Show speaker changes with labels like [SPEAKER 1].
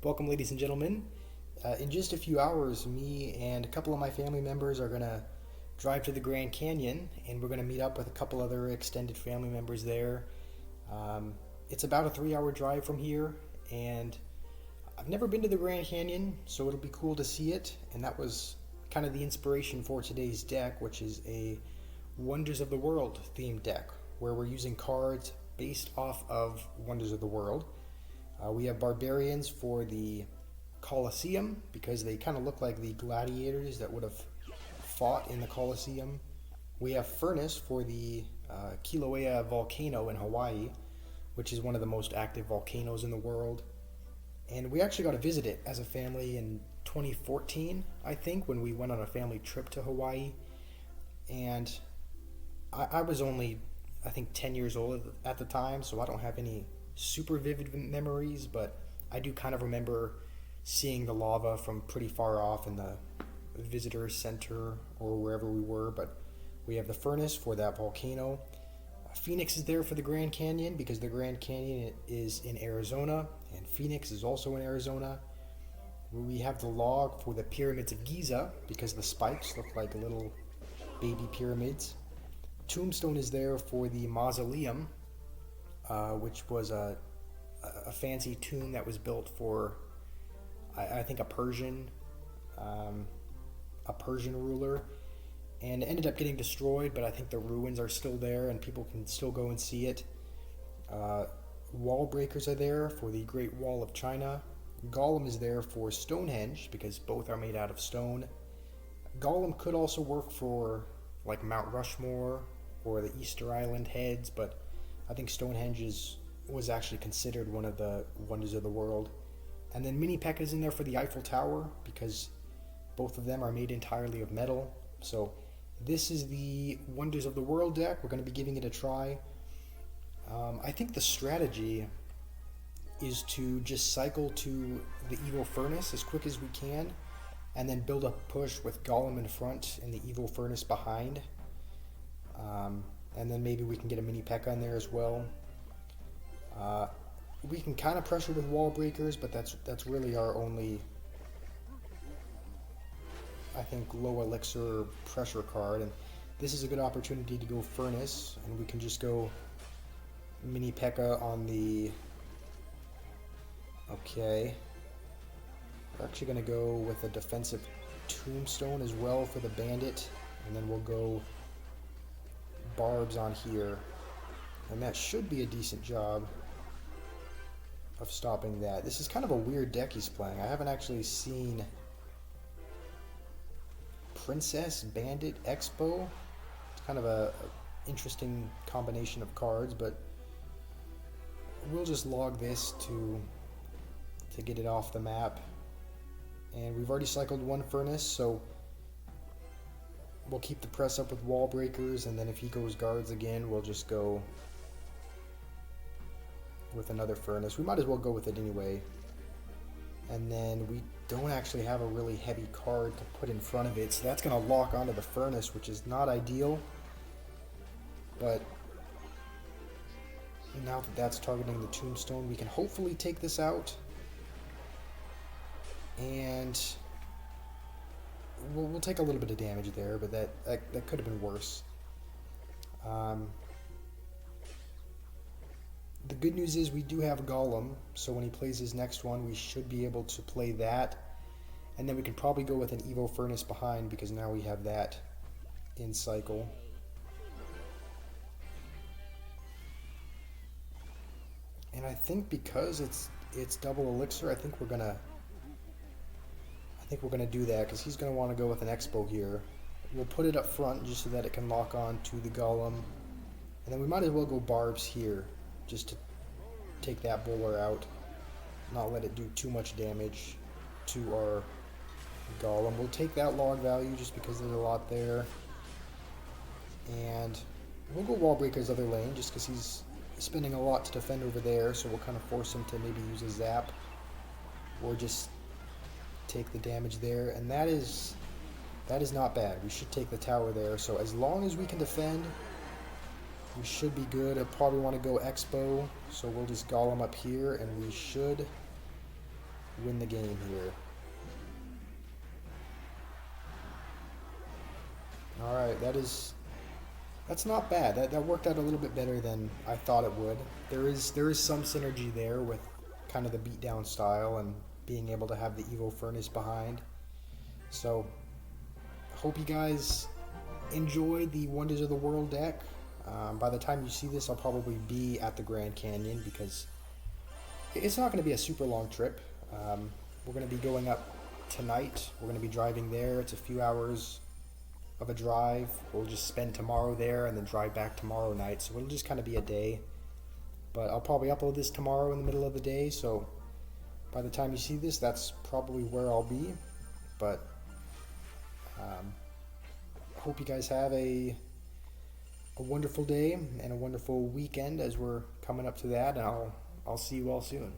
[SPEAKER 1] Welcome, ladies and gentlemen. In just a few hours, me and a couple of my family members are going to drive to the Grand Canyon and we're going to meet up with a couple other extended family members there. It's about a 3 hour drive from here, and I've never been to the Grand Canyon, so it'll be cool to see it. And that was kind of the inspiration for today's deck, which is a Wonders of the World themed deck, where we're using cards based off of Wonders of the World. We have barbarians for the Colosseum because they kind of look like the gladiators that would have fought in the Colosseum. We have furnace for the Kilauea volcano in Hawaii, which is one of the most active volcanoes in the world. And we actually got to visit it as a family in 2014, I think, when we went on a family trip to Hawaii. And I was only, I think, 10 years old at the time, so I don't have any super vivid memories, but I do kind of remember seeing the lava from pretty far off in the visitor center or wherever we were. But we have the furnace for that volcano. Phoenix is there for the Grand Canyon because the Grand Canyon is in Arizona and Phoenix is also in Arizona. We have the log for the pyramids of Giza because the spikes look like little baby pyramids. Tombstone is there for the mausoleum, which was a fancy tomb that was built for, I think, a Persian ruler, and it ended up getting destroyed. But I think the ruins are still there, and people can still go and see it. Wall breakers are there for the Great Wall of China. Gollum is there for Stonehenge because both are made out of stone. Gollum could also work for like Mount Rushmore or the Easter Island heads, but I think Stonehenge was actually considered one of the wonders of the world. And then Mini Pekka's in there for the Eiffel Tower because both of them are made entirely of metal. So this is the Wonders of the World deck. We're going to be giving it a try. I think the strategy is to just cycle to the Evil Furnace as quick as we can, and then build a push with Gollum in front and the Evil Furnace behind. And then maybe we can get a Mini Pekka in there as well. We can kind of pressure with wall breakers, but that's really our only, I think, low elixir pressure card. And this is a good opportunity to go Furnace, and we can just go Mini Pekka on the... Okay. We're actually going to go with a defensive Tombstone as well for the Bandit, and then we'll go Barbs on here. And that should be a decent job of stopping that. This is kind of a weird deck he's playing. I haven't actually seen Princess, Bandit, Expo. It's kind of a interesting combination of cards, but we'll just log this to get it off the map. And we've already cycled one Furnace, so we'll keep the press up with wall breakers, and then if he goes guards again, we'll just go with another Furnace. We might as well go with it anyway. And then we don't actually have a really heavy card to put in front of it, so that's going to lock onto the Furnace, which is not ideal. But now that that's targeting the Tombstone, we can hopefully take this out. And we'll take a little bit of damage there, but that could have been worse. The good news is we do have Gollum, so when he plays his next one, we should be able to play that. And then we can probably go with an Evo Furnace behind, because now we have that in cycle. And I think because it's double elixir, I think we're gonna do that, because he's gonna want to go with an Expo here. We'll put it up front just so that it can lock on to the Gollum, and then we might as well go Barbs here just to take that bowler out, not let it do too much damage to our Gollum. We'll take that log value just because there's a lot there, and we'll go Wall Breaker's other lane just because he's spending a lot to defend over there, so we'll kind of force him to maybe use a zap or just take the damage there. And that is not bad. We should take the tower there, so as long as we can defend, we should be good. I probably want to go Expo, so we'll just Golem up here, and we should win the game here. All right, that's not bad. That worked out a little bit better than I thought it would. There is some synergy there with kind of the beatdown style and being able to have the Evo Furnace behind. So, hope you guys enjoy the Wonders of the World deck. By the time you see this, I'll probably be at the Grand Canyon because it's not going to be a super long trip. We're going to be going up tonight. We're going to be driving there. It's a few hours of a drive. We'll just spend tomorrow there and then drive back tomorrow night. So it'll just kind of be a day. But I'll probably upload this tomorrow in the middle of the day. So by the time you see this, that's probably where I'll be. But hope you guys have a wonderful day and a wonderful weekend as we're coming up to that. And I'll see you all soon.